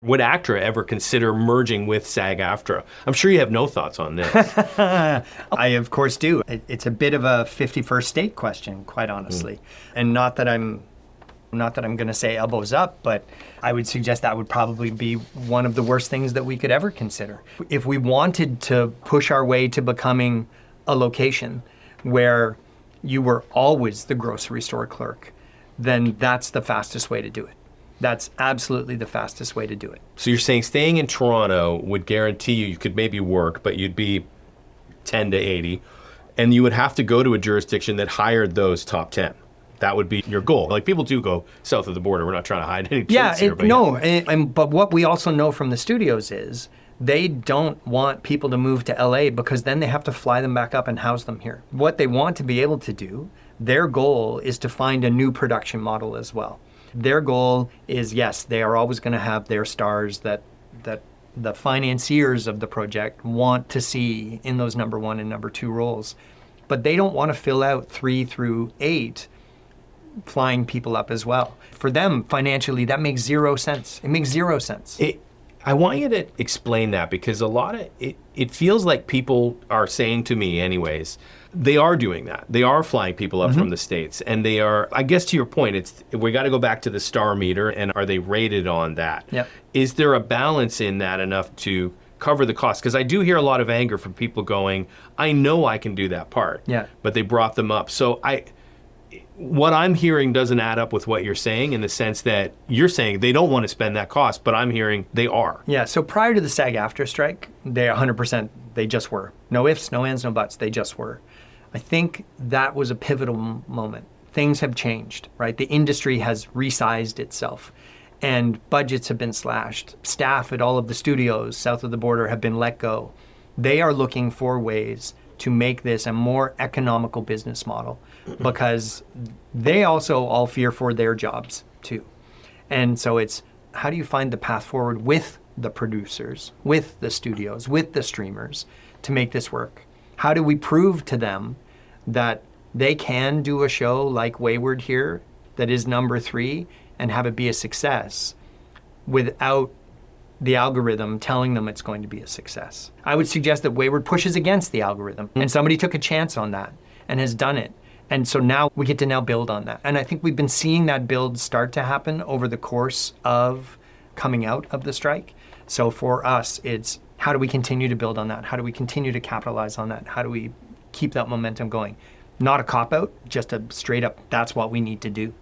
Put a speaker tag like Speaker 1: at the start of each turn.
Speaker 1: Would ACTRA ever consider merging with SAG-AFTRA? I'm sure you have no thoughts on this.
Speaker 2: I, of course, do. It's a bit of a 51st state question, quite honestly. And not that I'm going to say elbows up, but I would suggest that would probably be one of the worst things that we could ever consider. If we wanted to push our way to becoming a location where you were always the grocery store clerk, then that's the fastest way to do it. That's absolutely the fastest way to do it.
Speaker 1: So you're saying staying in Toronto would guarantee you could maybe work, but you'd be 10 to 80, and you would have to go to a jurisdiction that hired those top 10. That would be your goal. Like, people do go south of the border. We're not trying to hide any truths here.
Speaker 2: But what we also know from the studios is they don't want people to move to LA because then they have to fly them back up and house them here. What they want to be able to do, their goal is to find a new production model as well. Their goal is, yes, they are always going to have their stars that the financiers of the project want to see in those number 1 and number 2 roles. But they don't want to fill out 3 through 8 flying people up as well. For them, financially, that makes zero sense. It makes zero sense.
Speaker 1: I want you to explain that, because a lot of it feels like people are saying to me anyways, they are doing that. They are flying people up from the States, and they are, I guess to your point, we got to go back to the star meter, and are they rated on that?
Speaker 2: Yep.
Speaker 1: Is there a balance in that enough to cover the cost? Because I do hear a lot of anger from people going, I know I can do that part, but they brought them up. So what I'm hearing doesn't add up with what you're saying, in the sense that you're saying they don't want to spend that cost, but I'm hearing they are.
Speaker 2: Yeah, so prior to the SAG-AFTRA strike, they 100%, they just were. No ifs, no ands, no buts, they just were. I think that was a pivotal moment. Things have changed, right? The industry has resized itself, and budgets have been slashed. Staff at all of the studios south of the border have been let go. They are looking for ways to make this a more economical business model, because they also all fear for their jobs too. And so it's, how do you find the path forward with the producers, with the studios, with the streamers to make this work? How do we prove to them that they can do a show like Wayward here that is number 3 and have it be a success without the algorithm telling them it's going to be a success? I would suggest that Wayward pushes against the algorithm, and somebody took a chance on that and has done it. And so now we get to now build on that. And I think we've been seeing that build start to happen over the course of coming out of the strike. So for us, it's, how do we continue to build on that? How do we continue to capitalize on that? How do we keep that momentum going? Not a cop-out, just a straight up, that's what we need to do.